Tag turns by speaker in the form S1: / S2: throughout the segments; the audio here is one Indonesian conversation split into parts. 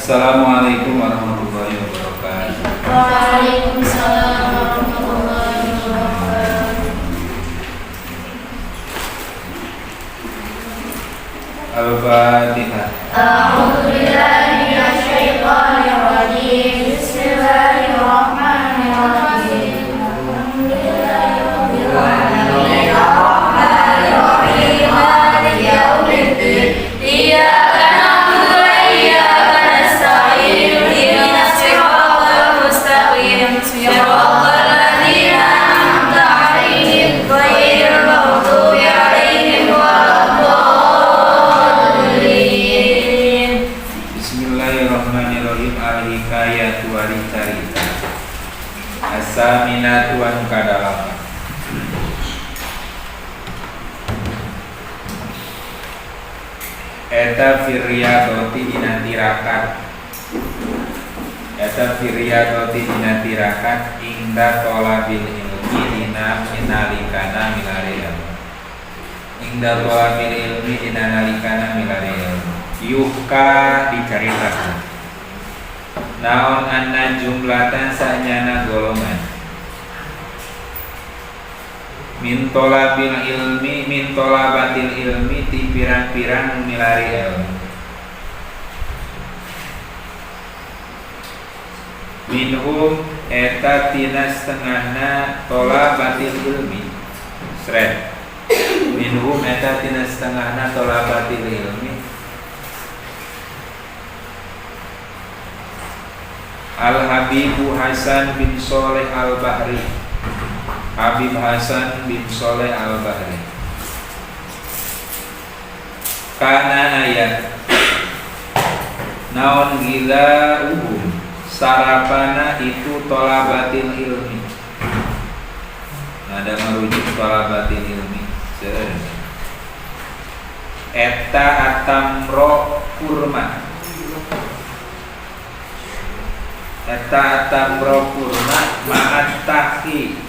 S1: Assalamualaikum warahmatullahi wabarakatuh.
S2: Waalaikumsalam warahmatullahi wabarakatuh.
S1: Al-Fatihah.
S2: A'udzu billahi minasy syaithanir rajim. Bismillahirrahmanirrahim. Alhamdulillahirabbil alamin. Arrahmanir rahim. Maliki yaumiddin. Iyyaka na'budu wa iyyaka nasta'in. Ihdinas siratal mustaqim. Siratal ladzina an'amta 'alaihim ghairil maghdubi 'alaihim waladdallin.
S1: Bismillahirrahmanirrahim. Al-hikayatu wali carita. As-saminatu anu kadalapan. Eta firyadoti dina tirakat. Eta firyadoti dina tirakat ingda tolabil ilmi dina minalikana milare ilmu. Ingda tolabil ilmi dina nalikana milare ilmu. Yuhka dicaritakan. Naon anna jumlatan sanyana golongan. Min tolabil ilmi min tolabatil ilmi ti pirang-pirang milari ilmu. Minhum eta tina setengahna tolabatil ilmi. Sred. Minhum eta tina setengahna tolabatil ilmi. Al-Habibu Hasan bin Soleh Al-Bahri. Habib Hasan bin Soleh Al-Bahri. Kana ayat naon gila sarapana itu tolabatil ilmi. Nada merujuk tolabatil ilmi. Eta atamro kurma. Eta atamro kurma ma'at tahki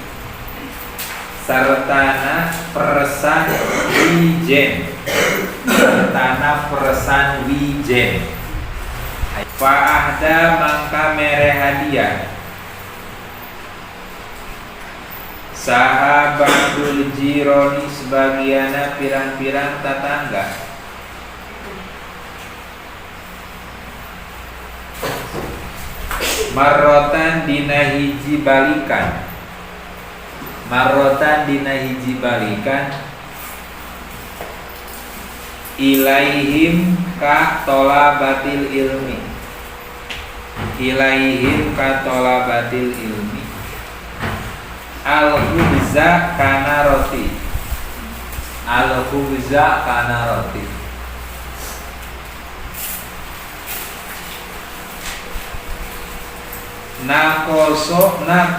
S1: sartana peresan wijen. Sartana peresan wijen. Fa'ahda mangka mere hadiah. Sahabatul jironi sebagiana pirang-pirang tetangga. Marrotan dina hiji balikan. Marrotan dina hiji balikan. Ilaihim ka tolabatil ilmi. Ilaihim ka tolabatil ilmi. Al-khubza kana roti. Al-khubza kana roti. Nakoso mana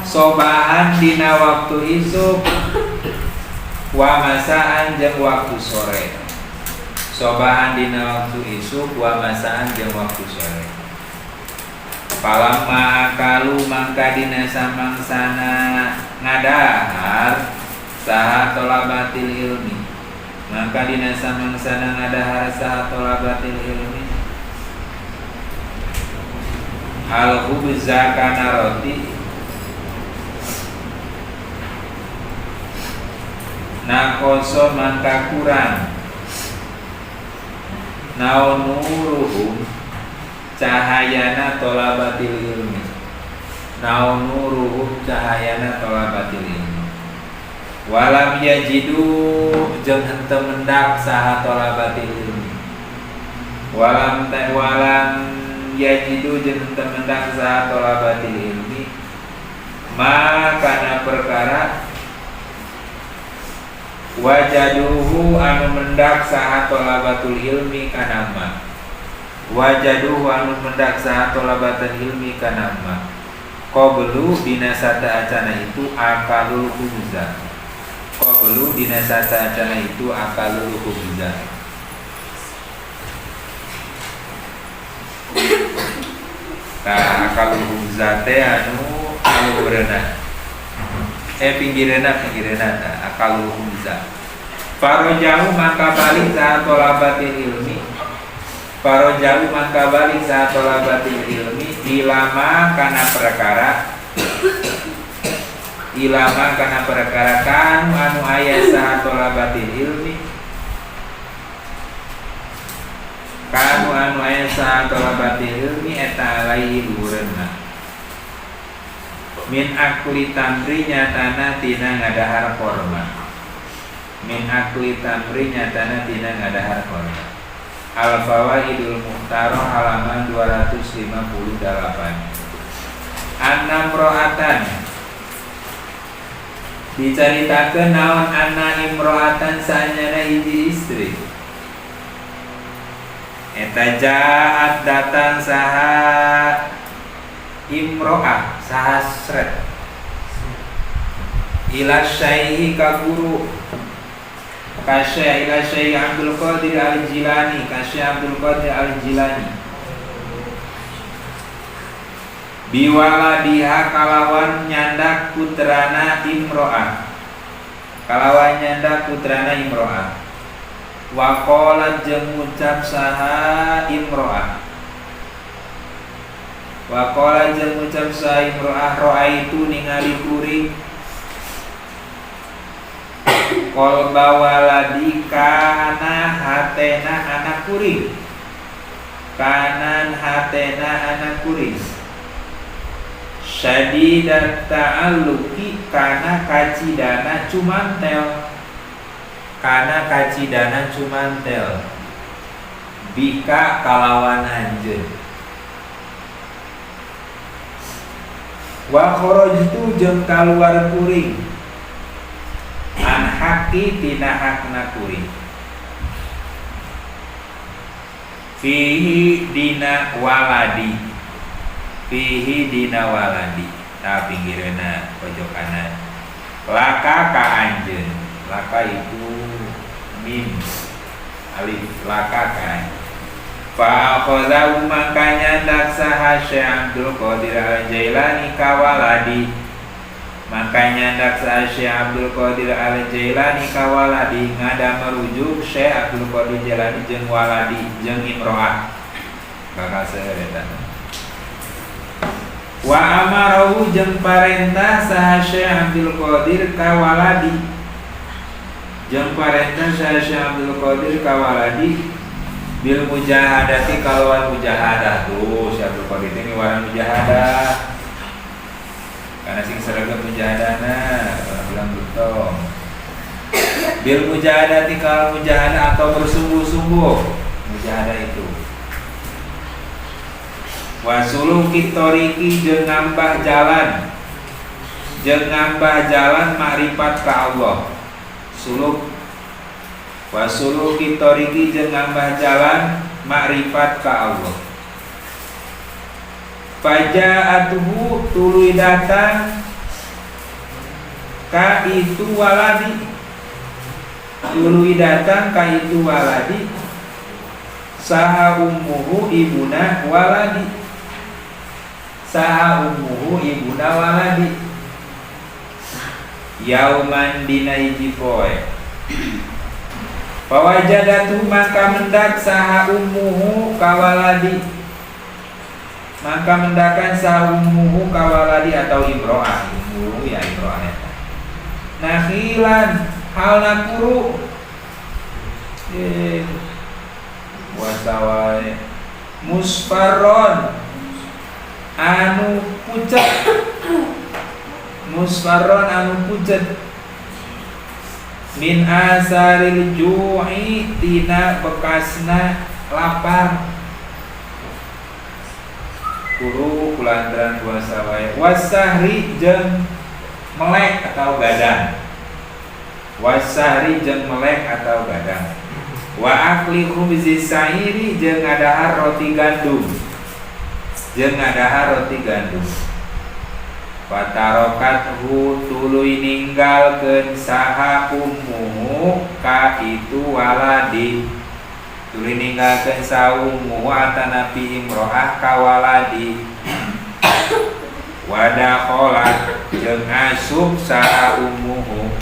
S1: sobahan dina waktu isuk wa masaan jeung waktu sore. Sobahan dina waktu isuk wa masaan jeung waktu sore. Palamma akalu mangka dina samangsana ngadahar saha tolabatil ilmi. Maka dina samangsana ngadahar saha tolabatil ilmi. Al-khubza kana roti. Nakoso mangka kurang. Naunuruhum cahayana tolabatil ilmi. Naunuruhum cahayana tolabatil ilmi. Walam yajidu jeung henteu mendak saha tolabatil ilmi. Walam yajidu jeung henteu mendak saha tolabatil ilmi. Makana perkara wajaduhu anu mendak saha tolabatul ilmi kana ma. Wajaduhu anu mendak saha tolabatul ilmi kana ma. Qablu dina sata acana itu akalul khubza. Qablu dina sata acana itu akalul khubza. Nah, akalul khubza teh anu alureuna. Pinggirna akalul khubza. Farojau maka balik saat tolabatil ilmi. Farojau maka balik saat tolabatil ilmi. Ilama karena perkara kanu anu ayat saat tolabatil ilmi. Kanu anu ayat saat tolabatil ilmi eta alaihi lurenna. Min akli tamri nyatana tina ngadahar korma. Min akli tamri nyatana tina ngadahar korma. Al-Fawaidul Muhtaroh halaman 258. Anam ro'atan dicaritakeun naon anna imro'atan saanyana hiji istri. Eta jaat datang saha imro'ah saha sret ila syaihi ka guru kasya ila syaihi Abdul Qadir al-Jilani kasya Abdul Qadir al-Jilani biwaladiha kalawan nyandak putrana imro'ah wa qala jeung ngucap saha imro'ah ro'aitu ningali kuring qalba waladi kana hatena anak kuring syadidat ta'alluqi kana kacidana cumantel bika kalawan anjeun wa kharajtu jeung kaluar kuring an haqi tina hakna kuring fihi dina waladi ta pinggireuna pojok kanan laka ka anjeun laka itu mim alif laka ka fa akhadha makanya daksaha Syekh Abdul Qadir al-Jailani kawaladi makanya daksaha Syekh Abdul Qadir al-Jailani kawaladi ngada merujuk Syekh Abdul Qadir Jailani jeung waladi jeung imro'ah bakal saeureut wa amarahu jeung parentah saha Syekh Abdul Qadir kawaladi jeung parentah saha Syekh Abdul Qadir kawaladi bil mujahadati kalawan mujahadah tuh Syekh Abdul Qadir ini waran mujahadah karena sing seragam mujahadana orang bilang betong bil mujahadati kalau mujahadah atau bersungguh-sungguh mujahadah itu wasuluki toriki jeung ngambah jalan makrifat ka Allah suluk wasuluki toriki jeung ngambah jalan makrifat ka Allah fajaatuhu tuluy datang ka itu waladi saha ummuhu ibuna waladi yauman dina hiji poe fawajadatu maka mendak saha ummuhu kawaladi maka mendakan saha ummuhu kawaladi atau imro'ah ummuhu ya imro'ah nakhilan hal nakuru wasawai musfarron anu pucet min asaril ju'i tina bekasna lapar kuru kulantaran puasa wae wasahri jeung melek atau gadang wa akli khubzi sa'iri jeung ngadahar roti gandum Fatarokat tuluy ninggalkeun saha ummuhu ka itu waladi tuluy ninggalkeun saha ummuhu atanapi imro'ah ka waladi wadakholat jeung asup saha ummuhu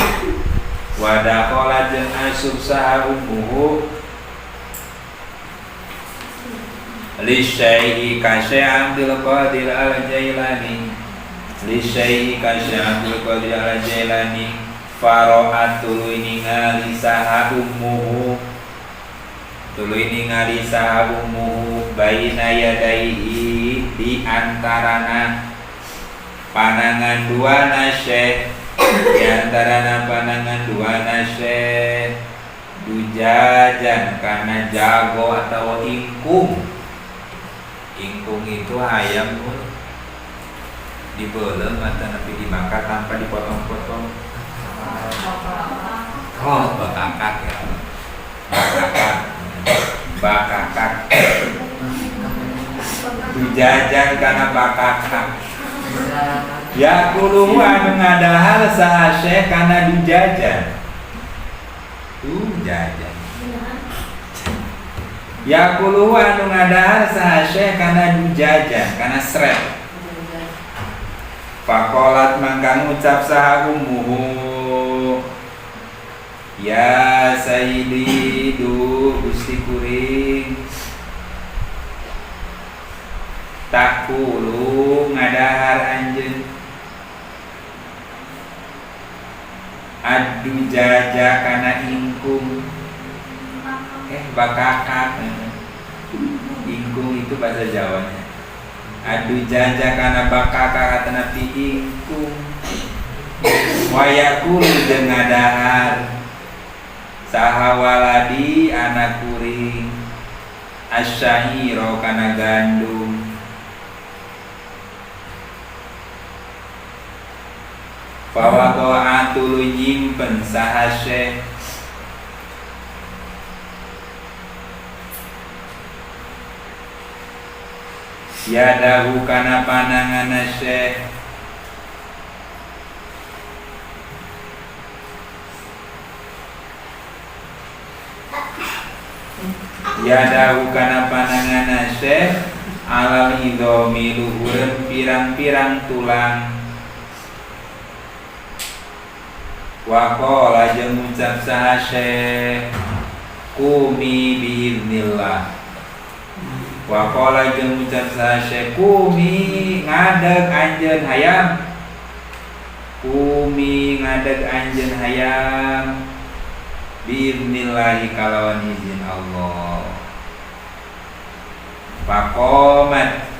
S1: Wadakhola jeung asub saha ummuhu li syai'i ka Syekh Abdul Qadir Al-Jailani li syai'i ka Syekh Abdul Qadir Al-Jailani faro'at tuluy ningali saha ummuhu tuluy ningali saha ummuhu baina yadaihi di antarana panangan dua Syekh di antarana panangan dua Syekh dujajan kana jago atau ingkung. Ingkung itu ayam dibelem atau nanti dimakan tanpa dipotong-potong. Oh, bakakak ya. Bakakak. Dujajan kana bakakak. Ya kuluhu anu ngadahar saha Syekh kana dujajan. Dujajan. Ya kuluhu anu ngadahar saha Syekh kana dujajan, kana sret. Faqalat mangka ngucap saha ummuhu ya sayyidi du Gusti kuring takulu ngadahar anjeun adu jaja kana ingkung bakakak. Ingkung itu bahasa Jawanya. Adu jaja kana bakakak atana pi ingkung. Wayakul jeung ngadahar saha waladi anak kuring asyahiro kana gandum. Fawadoa tuluy nyimpen saha Syekh yadahu kana panangan Syekh yadahu kana panangan Syekh alal idhomi luhureun pirang-pirang tulang. Waqala jeung ngucap saha Syekh qumi biiznillah. Waqala jeung ngucap saha Syekh qumi ngadeg anjeun hayam. Qumi ngadeg anjeun hayam biiznillah kalawan izin Allah. Faqomat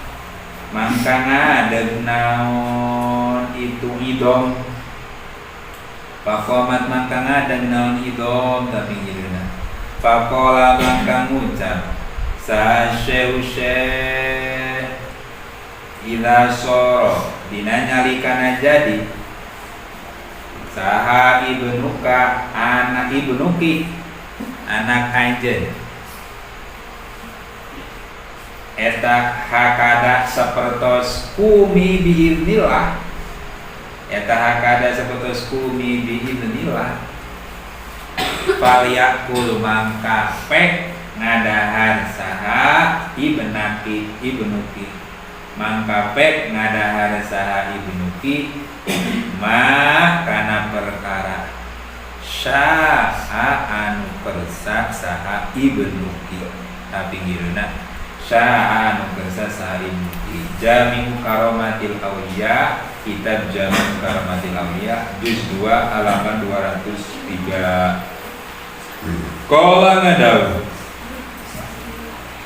S1: mangka ngadeg naon itu idom. Faqomat mangka ngadeg naon idom tapi ngirina. Faqala mangka ngucap sa Syekh ila soro dina nyalikana jadi saha ibnuka anak ibnuki anak anjeun eta hakada sapertos qumi biiznillah. Eta hakada sapertos qumi biiznillah. Falyakul mangka pek ngadahar saha ibnuki mangka pek ngadahar saha ibnuki ma kana perkara sya'a anu kersa saha ibnuki tapi ngiruna sya'a anu kersa saha ibnuki. Jami'u Karomatil Auliya, kitab Jami'u Karomatil Auliya juz 2 halaman 203. Qala ngadawu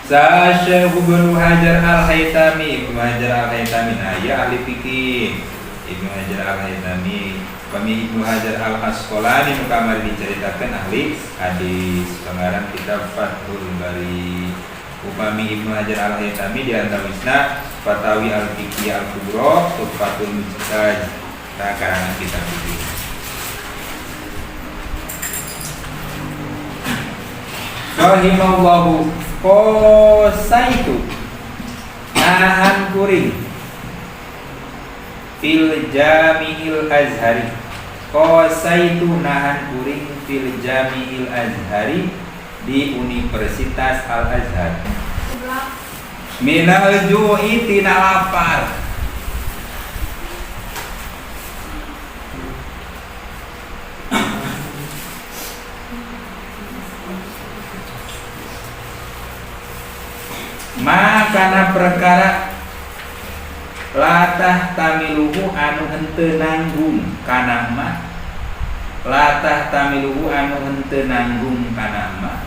S1: sa Syekh Ibnu Hajar Al-Haytami. Ibnu Hajar Al-Haytami ya ahli fikih. Ibnu Hajar Al-Haytami kami Ibnu Hajar Al-Asqalani kamari diceritakan ahli hadis pengarang kitab Fathul Bari. Upami Ibnu Hajar Al-Haytami di antawisna Fatawi Al-Fiqhi Al-Kubra Tuhfatul Mujtahid karangan kitab fikih. Rahimallahu qasaitu nahan kuring fil Jami'il Azhari. Qasaitu nahan kuring fil Jami'il Azhari di Universitas Al-Azhar. Minal ju'i tina lapar. makana perkara latah tamiluhu anu henteu nanggung kana ma latah tamiluhu anu henteu nanggung kana ma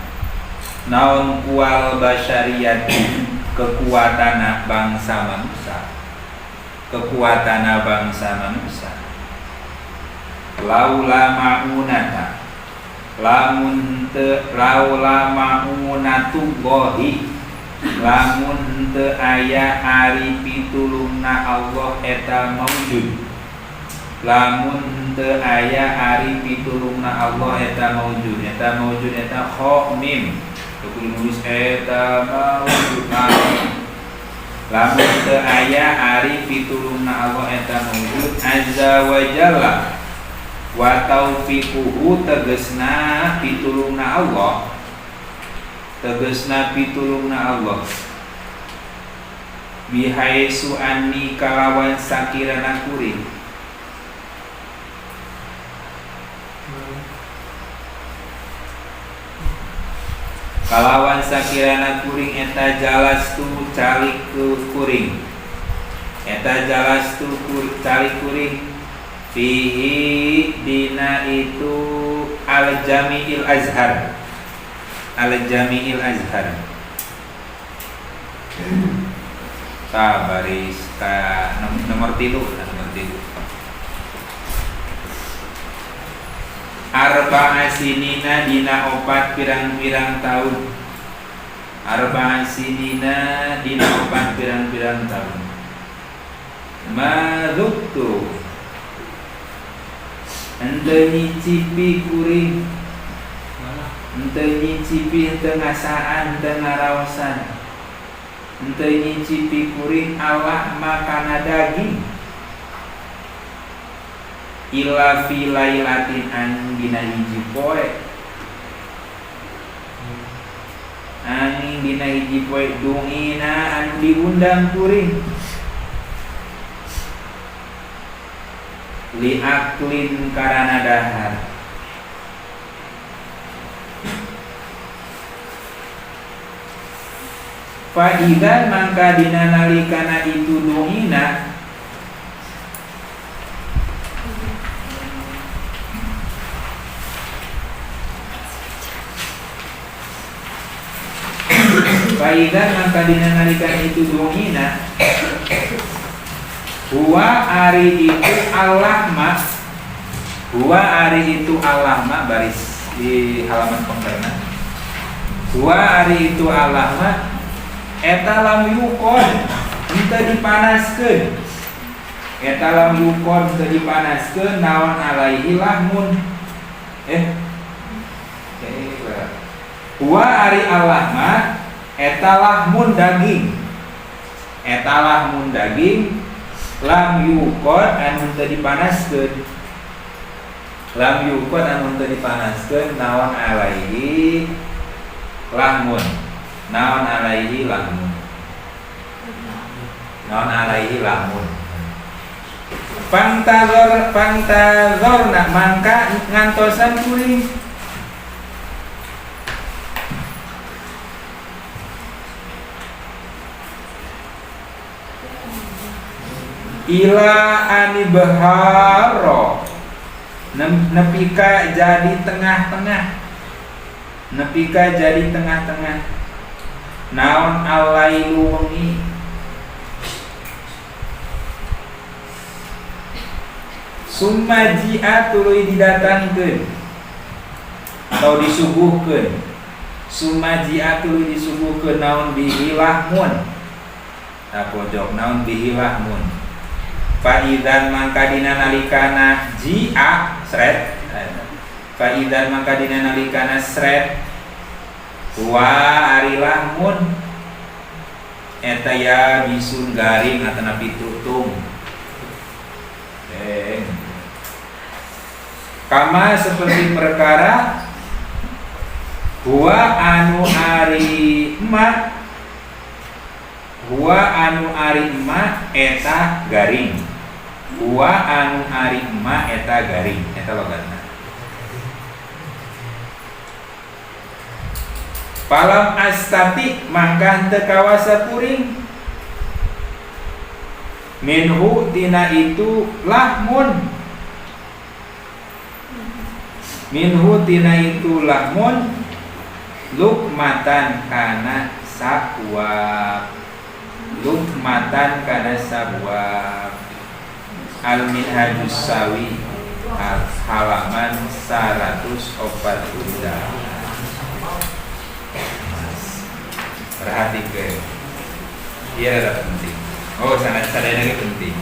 S1: naon kual basyariyati kekuatana bangsa manusia laula maunata lamun maunatu gohi lamun teu aya ari pitulungna Allah eta maujud lamun teu aya ari pitulungna Allah eta maujud eta kha mim kudu nulis eta maujud lamun teu aya ari pitulungna Allah eta maujud azza wa jalla wa taufiquhu tegesna pitulungna Allah bihaisu anni kalawan sakirana kuring eta jalastu calik kuring fihi dina itu al-jami'il azhar baris ka nomor 3 arba'a sinina dina 4 pirang-pirang tahun maduktu henteu nyicipi kuring henteu nyicipi henteu ngasaan henteu ngaraosan henteu nyicipi kuring Allah makana daging illa fi lailatin an dina hiji poe angin dina hiji poe dungina anu diundang kuring li aklin karana dahar faidan mangka dina nalikana itu dungina itu dungina Huwa ari itu Allah ma baris di halaman pengkerna. Huwa ari itu Allah ma eta lam yukon henteu dipanaskeun naon alaihi lahmun Huwa ari Allah ma eta lahmun daging lam yukon anu teu dipanaskeun naon alaihi lahmun pantazor nak mangka ngantosan kuring ila ani baharo nepika jadi tengah-tengah naon alailu wengi summaji'a tuluy didatangkeun atau disuguhkeun naon bihilahmun pojok naon bihilahmun Faidan mangka dina nalikana ji'a sret wa arilahmun eta ya bisun garing atana pitutung kama seperti perkara huwa anu ari ma eta garing eta logatna Palam astati mangkah teu kawasa kuring. Minhu tina itu lahmun. Minhu tina itu lahmun lukmatan kana sakwab. Lukmatan kana sakwab. Al-Minhajus Sawi halaman 142. Perhatikan, iya ada penting. Oh, sana lagi penting.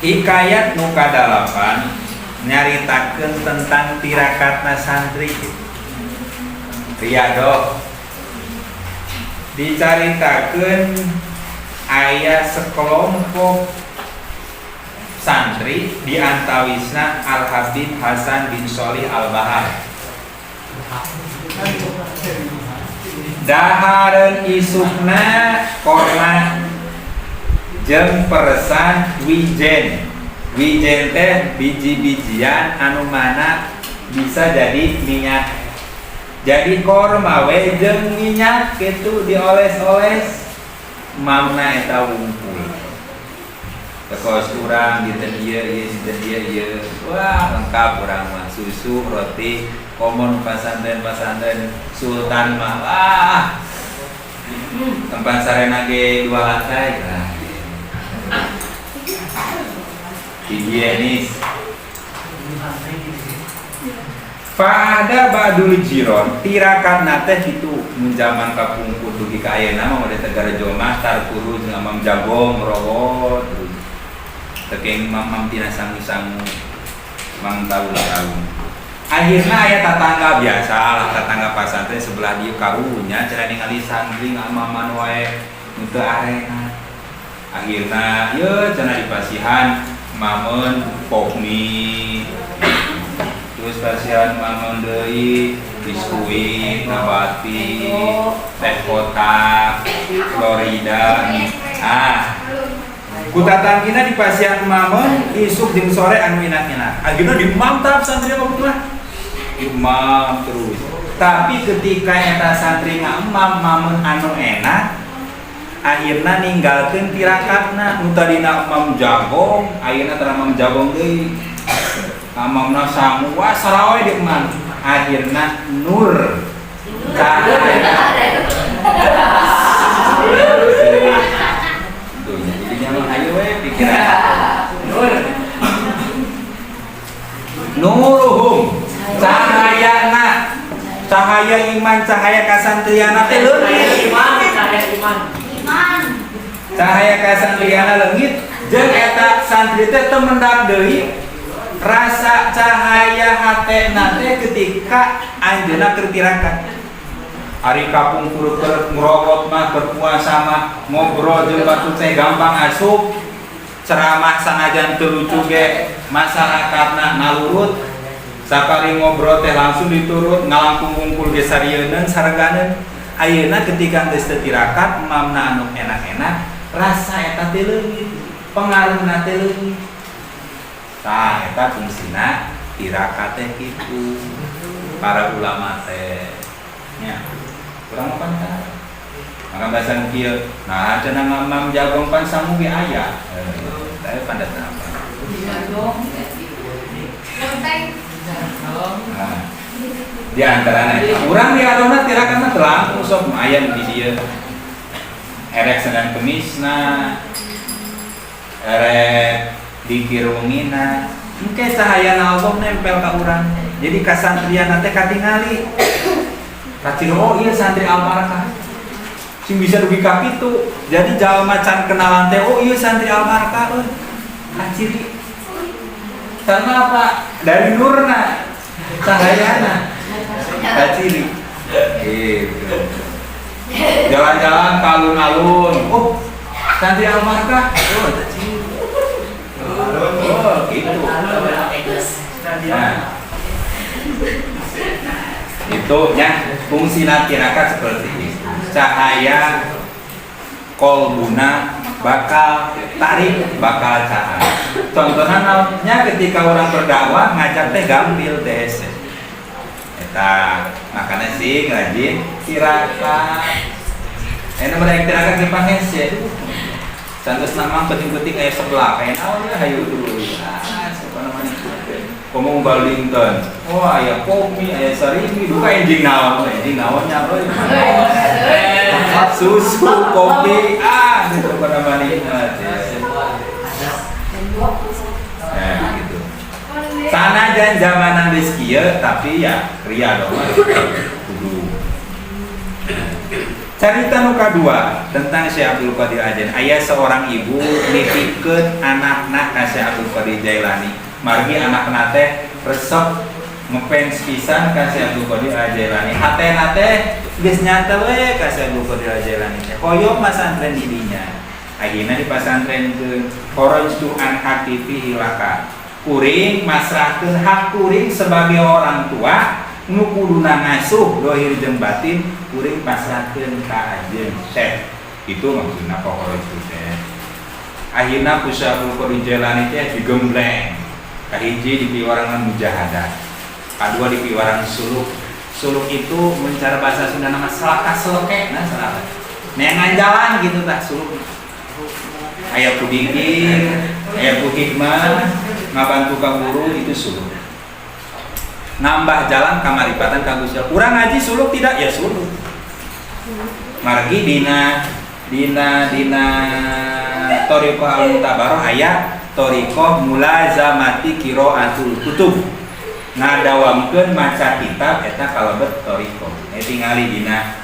S1: Hikayat nuka 8 nyaritakeun tentang tirakatna santri. Riyadhah dicaritakeun aya sekelompok santri di antawisna Al Habib Hasan bin Sholih Al Bahar. Dahareun isukna korma jeung peresan wijen. Wijen teh biji-bijian anu mana bisa jadi minyak. Jadi korma we jeung minyak kitu dioles-oles mamna eta wungkul. Tekos urang dinten ieu dinten ieu wah lengkap urang mah susu roti komon pasantren sultan mah wah tempat sarena ge 2 lantai nah higienis. Pada badul jiron tirakat nate itu menjaman kapungkur dugi ka ayeuna mah mode tegara jomah tarkuru jeung amam jagong rowot terus tekeng mamam tina sangu-sangu mang tahu-tahu. Akhirnya aya tetangga biasa lah, tetangga pasantren sebelah dia karunya cara ningali santri ngamaman wae nu teu arena. Akhirnya ye cenah dipasihan mamun pokmi terus pasihan mamun deui biskuit nabati teh kotak Florida kutatan kita di pasihan mamun isuk jeung sore anu enak-enak. Akhirnya dimantap santri mah imam terus. Tapi ketika eta santri ngamam mamun anu enak, akhirna ninggalkeun tirakatna nu tadina imam jagong, ayeuna tara imam jagong deui. Amamna sangu wah sarawe di imam. Akhirna nur. Nuruhum cahayana cahaya iman cahaya kasantriana teh leungit cahaya kasantriana leungit jeung eta santri teh teu mendak deui rasa cahaya hatena teh ketika anjeunna keur tirakat. Ari kapungkur keur ngrokot mah berpuasa mah ngobrol jeung batu teh gampang asup. Ceramah sanajan teu lucu ge masyarakatna nalurut sakali ngobrol teh langsung diturut ngalangkung wungkul ge sarieun sarengganeun. Ayeuna ketika geus teu tirakat mamna anu enak-enak rasa eta teh leungit pengaruhna teh leungit. Tah eta fungsina tirakat teh kitu para ulama teh nya urang apa tah maka bahasan kieu nah cenah mamam jagong pan samu ge aya saya pandatna apa nah, di antaranya urang di arona tirakatna teu langkung sok aya di dieu erek Senin Kemisna erek dikirungina engke cahayana Allah nempel ka urang jadi kasantrian teh katingali kacil oh ieu santri Al-Barakah sing bisa dugi ka kitu jadi jalma can kenalan teh oh ieu santri Al-Barakah kaciri karena apa dari nurna cahayana kaciri gitu jalan-jalan ke alun-alun oh santri Al-Barakah oh kaciri oh gitu nah itu ya fungsi tirakat seperti ini cahaya kolbuna bakal tarik bakal cahaya contohnya ketika orang berdakwah ngajak teh gambil THC Nah, makanya sih rajin tirakat. Enak mereka tirakat di panges ya. Santos namang penting-penting kayak sebelah kayak awalnya hayu dulu. Siapa namanya? Ngomong Balington. Oh, ayah kopi, ayah sarimi, duka enjing naonnya apa? Susu, kopi, itu pada maningkat ya. Nah, gitu. Sana dan zamanan rezeki ya, tapi ya ria dong. Kudu. Cerita nuka dua tentang Syekh Abdul Qadir Ajailani. Aya seorang ibu nitipkeun anakna ka Syekh Abdul Qadir Jailani. Margi anakna teh resep ngefans pisan ka Syekh Abdul Qadir Ajailani. Hatena teh geus nyata we ka Syekh Abdul Qadir Ajailani. Koyok pasantren didinya. Ayeuna di pasantrenkeun kharajtu an haqifi hilaka. Kuring masrahkeun hak kuring sebagai orang tua nu kuduna ngasuh dohir jeung batin kuring pasrahkeun ka ajeun Syekh. Itu maksudna kharajtu teh. Ayeuna ku Syekh Abdul Qadir Jailani teh digembleng. Kahiji di piwarangan mujahadah. Kadua di piwarangan suluk. Suluk itu mencara bahasa Sunda nama selaka seleke, nah selaka. Nengan jalan gitu tah suluk. Aya ku dikir, aya ku hikmah, ngabantu ka guru itu suluk. Nambah jalan kamaripatan ka Gusti Allah. Urang ngaji suluk tidak ya suluk. Margi dina thariqah al-mutabaroh aya thariqah mulazamati qiraatul kutub. Ngadawamkeun maca kitab eta kalebet thariqah. Tingali dina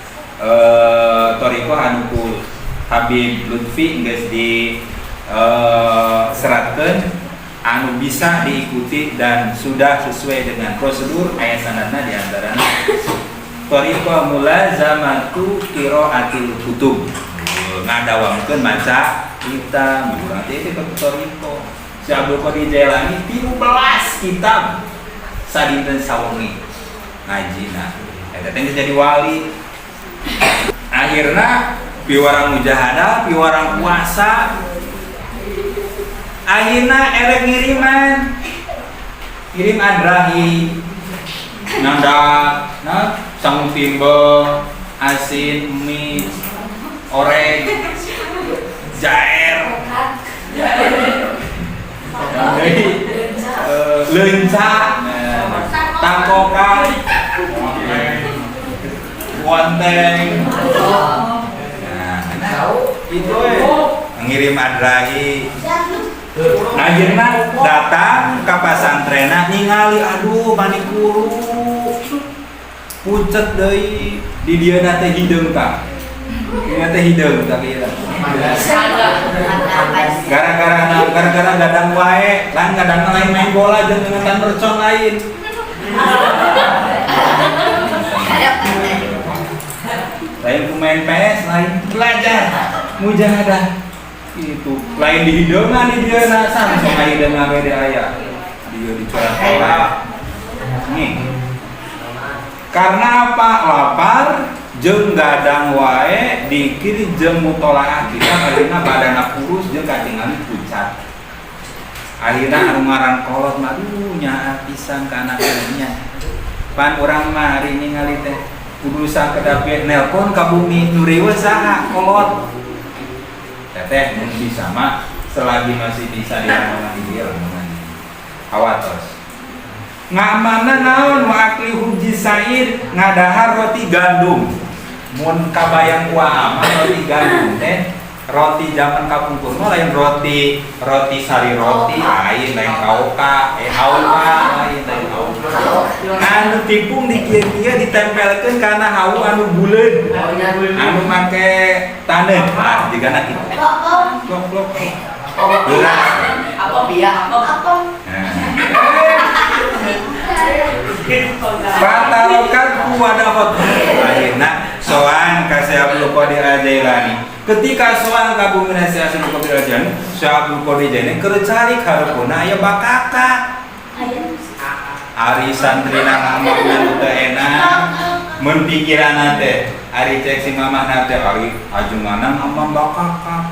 S1: thariqah anu ku Habib Lutfi geus di seratkeun anu bisa diikuti dan sudah sesuai dengan prosedur aya sanadna di antarana thariqah mulazamatu qiraatil kutub. Ngadawamkeun maca kitab berarti itu thariqah. Syekh Abdul Qadir Jailani 13 kitab sadinten sawengi ngajina. Eta teh jadi wali. Akhirna piwarang mujahadah, piwarang puasa. Ayeuna erek ngiriman. Kirim adrahi. Nanda, sangu timbel, asin, mie, orek, jaer. Leunca, tangkokan, wonteng. Itu ngirim adrahi. Ayeuna datang ka pasantrena ningali aduh manikuru pucet deui di dieuna teh hideung tah. Ieu teh hideung tah kieu. Gara-gara gadang wae, lain gadang lain main bola jeung ngeuntan mercon lain. Lain pemain PS, lain belajar mujahadah. Itu lain di hideungan di dia nasan sama hideung we di aya. Dia dicorak pola. Nih. Karena apa? Lapar jeung gadang wae dikir jeung mutolaah kita akhirna badana kurus jeung katingali pucat. Akhirna anu ngaran kolot mah nyaah pisan ka anak-anaknya. Pan urang mah hari ningali teh kudu sakedapet nelpon ka bumi nu riweuh saha kolot. Teteh mun bisa mah selagi masih bisa diamankan dia awatos. Ngamana naon wa akli huji sair ngadahar roti gandum. Mun kabayang kuah mah roti gandum teh roti zaman kapungkur mah lain roti sari roti lain kauka lain kauka. Anu tipung di kieu-kieu ditempelkeun kana hawu anu buleud. Anu make taneuh. Nah, digana kitu. Blok. Apa biak? Apa? Fatarokat kuwadafat. Ayeuna soan ka Syekh Abdul Qadir Jailani. Ketika soan ka bumi Syekh Abdul Qadir Jailani, Syekh Abdul Qadir Jailani keur cari kareupna aya bakaka. Ari santrina ngamakna teu enak, mun pikiranna teh ari cek si mamahna teh ari ajenganna ngambang bakaka.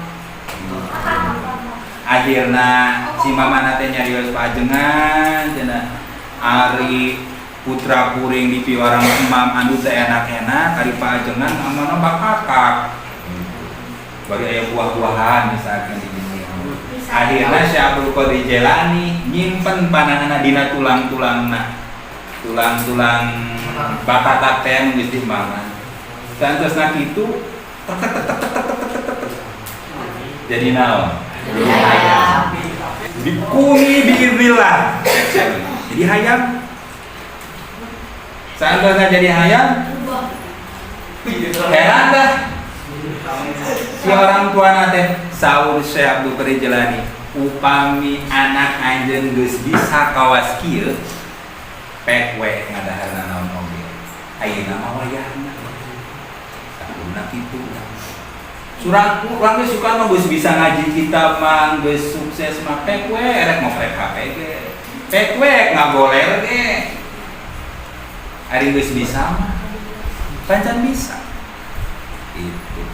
S1: Akhirna si mamahna teh nyarios pajengan cenah ari putra kuring di orang imam anu teh enak-enak ari paajengan amanah bakakak. Bagi aya buah-buahan misalkan di dieu. Akhirna Syekh Abdul Qadir Jailani nyimpen pananganna dina tulang-tulangna. Tulang-tulang bakatak teh anu geus diimbangan. Santosna kitu jadi naon?
S2: Jadi hayam.
S1: Dikuni biiznillah. Jadi hayam. Santosna jadi hayam. Heran dah. Si orang tua nate saur Syekh Abdul Qadir Jailani, upami anak anjeun geus bisa kawas kieu, pek we ngadaharna naon oge. Ayeuna mah wayahna. Sakurna kitu. Surang urang ge suka mah geus bisa ngaji kitab mah geus sukses mah pek we erek ngoprek HP ge. Pek we ngagoler ge. Ari geus bisa mah pancen bisa. Itu.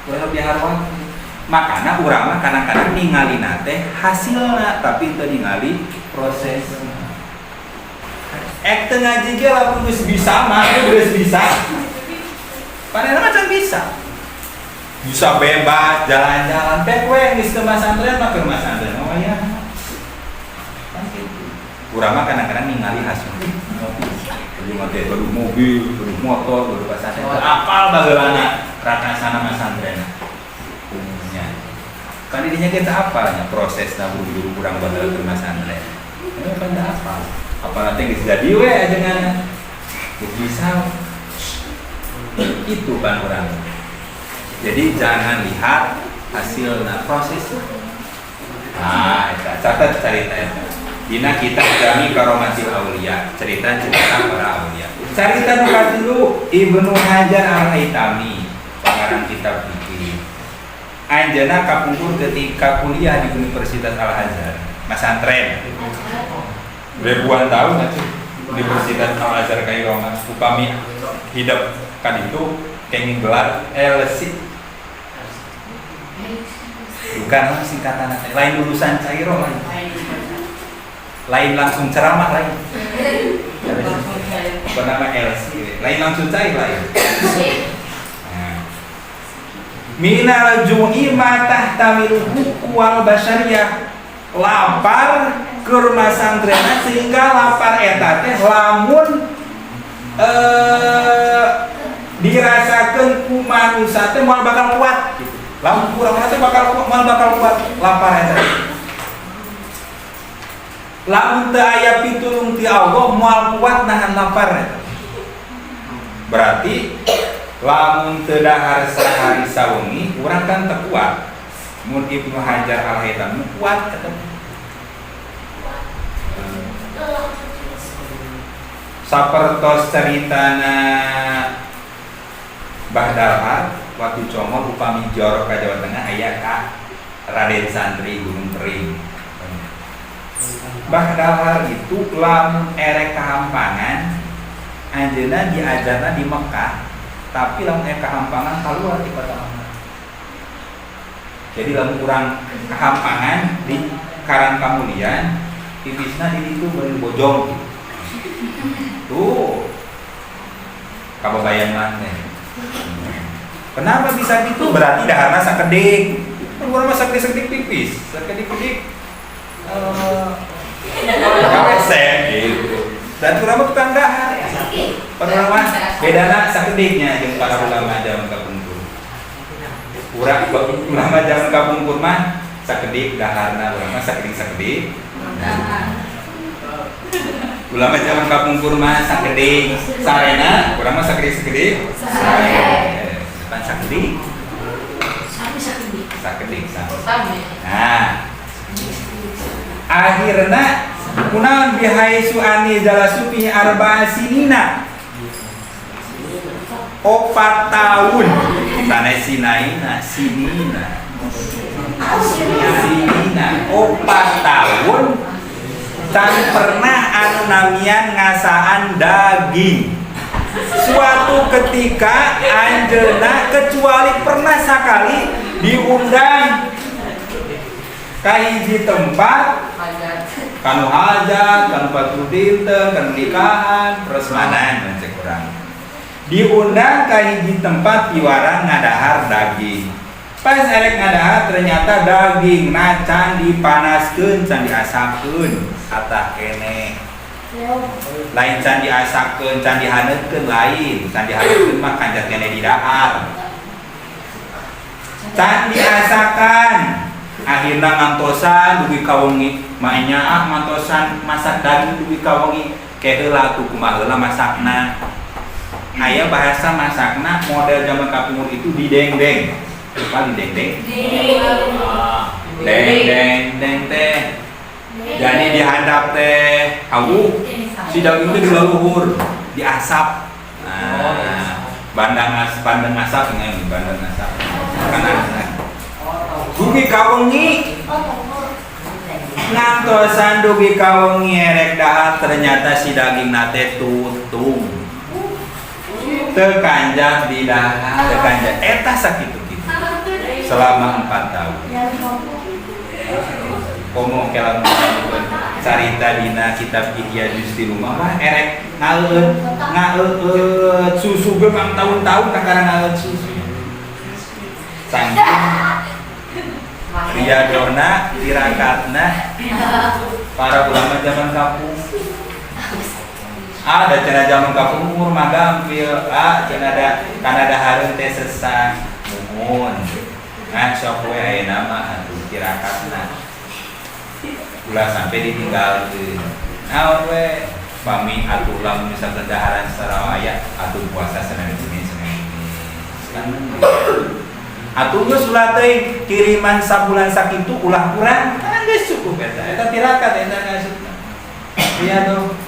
S1: Kurang diharwan. Makana urang mah kadang-kadang ningali nate hasilna tapi teu ningali prosesna. Ek teu ngaji ge lamun geus bisa mah geus bisa. Panenna macan bisa. Bisa bebas jalan-jalan teh we geus teu masantren mah keur masantren oh ya. Kan kitu. Urang mah kadang-kadang ningali hasilna. Jadi mah teh baru mobil, baru motor, baru pasantren. Apal bageulana rakasana masantren. Kan ininya kita apalnya prosesna guru kurang badal ke masantren. Kan da apal. Apa nanti geus jadi we ajengan. Geus bisa. Itu kan urang. Jadi jangan lihat hasilna prosesnya. Nah, eta catat cerita eta. Dina kitab Jami Karomatil Aulia, cerita para aulia. Cerita nu katilu Ibnu Hajar Al-Haitami, pengarang kitab fikih. Anjeunna kapungkur ketika kuliah di Universitas Al-Azhar, masantren. Ribuan tahun atuh Universitas Al-Azhar Kairo mah upami hidup kan itu kenging gelar LC. Bukan singkatan lain lulusan Kairo lain langsung ceramah lain. Bernama LC, lain langsung cair lain. Minal ju'i ma tahtamilu wal basyariyah. Lapar ke rumah santrena sehingga lapar eta teh lamun dirasakeun ku manusia teh moal bakal kuat gitu. Lamun kurang teh bakal kuat lapar eta. Lamun teu aya pitulung ti Allah moal kuat nahan lapar eta. Berarti lamun teu dahar sahari sawengi urang kan teu kuat. Mun Ibnu Hajar Al-Haitami kuat eta. Sapertos ceritana Bahdalhar waktu comor upami jorok ka Jawa Tengah aya ka Raden Santri Gunung Pering. Bahdalhar itu lamun erek kahampangan anjeunna diajarna di Mekah, tapi lamun erek kahampangan kaluar di kota Mekah. Jadi lamun kurang kahampangan di Karang Kamulian, tipisna di itu bari bojong gitu. Tuh. Kababayan maneh. Kenapa bisa gitu? Berarti daharna sakedik. Urang mah sakedik tipis, sakedik-kedik. Kapesen gitu. Dan urang mah tukang dahar. Urang mah bedana sakediknya jeung para ulama zaman kapungkur. Urang ulama zaman kapungkur mah sakedik daharna, urang mah sakedik-sakedik. Ulama zaman kapungkur mah sakedik sarena, urang mah sakedik-sakedik. Depan sakedik. Sakedik. Nah. Akhirna kunaon bihai suani jalasupi arba'a sinina. 4 tahun. Tanah sinina. Sinina 4 tahun dan pernah anu namian ngasaan daging. Suatu ketika anjeunna kecuali pernah sakali diundang ka hiji tempat kanu hajat, kanu patru dinten, kanu nikahan, resmanan dan cek urang. Diundang ka hiji tempat iwarang ngadahar daging. Pas erek ngadahar ternyata daging can dipanaskeun, can diasapkeun, atah kene. Lain can diasapkeun, can dihaneukeun lain, can dihaneukeun mah kanjat kene di dahar. Can diasakan, akhirna ngantosan dugi kawengi, mainnya mantosan masak daging dugi kawengi, keheula atuh kumaha heula masakna. Aya bahasa masakna model zaman kapungkur itu didengdeng. Apa didengdeng? Deng teh. Jadi dihandap teh hawu. Si daging teh dilaluhur, diasap. Nah, bandang asap dengan bandang asap. Kanan. Dugi kawengi. Ngantosan dugi kawengi erek dahar ternyata si daging nate tutung. Tekanjat di dahar, tekanjat eta sakitu gitu selama 4 tahun. Komo kelam carita dina kitab Ihya Juz di rumah mah erek ngaeut susu ge mang tahun-tahun kakara ngaeut susu. Saking riyadona tirakatna para ulama zaman kampung. Ada cenah zaman kapungkur mah gampil, cenah ada hareun teh sesat mumun. Ngan sok we ayeuna mah atuh tirakatna. Ulah sampai ditinggalkeun. Naon we pami atuh lamun misalkan daharan secara aya atuh puasa Senin Kamis. Kan atuh geus ulah teh kiriman sabulan sakitu ulah kurang, kan geus cukup eta tirakat eta ngasutna. Iya tuh.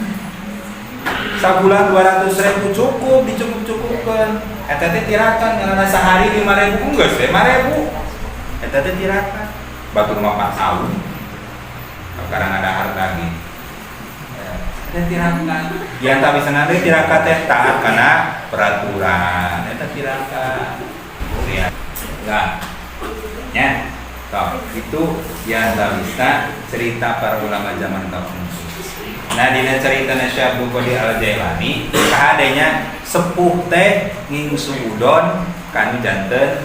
S1: Sabulan 200.000 cukup, dicukup-cukupkan. Eta teh tirakan karena sehari 5.000 geus 5.000. Eta teh tirakan. Batur mah 4 tahun. Sekarang ada harga gitu. Eta tirakan. Yang tak bisa nanti tirakan teh taat karena peraturan. Eta tirakan. Ya. Enggak. Ya. Toh, itu yang tak bisa cerita para ulama zaman kampung. Nah dina cerita Syekh Abdul Qadir Al-Jailani kahadenya sepuh teh nging suudon kanu janten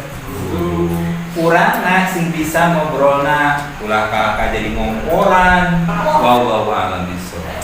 S1: urangna sing bisa ngobrolna ulah ka jadi ngomporan wallahu a'lam bishawab.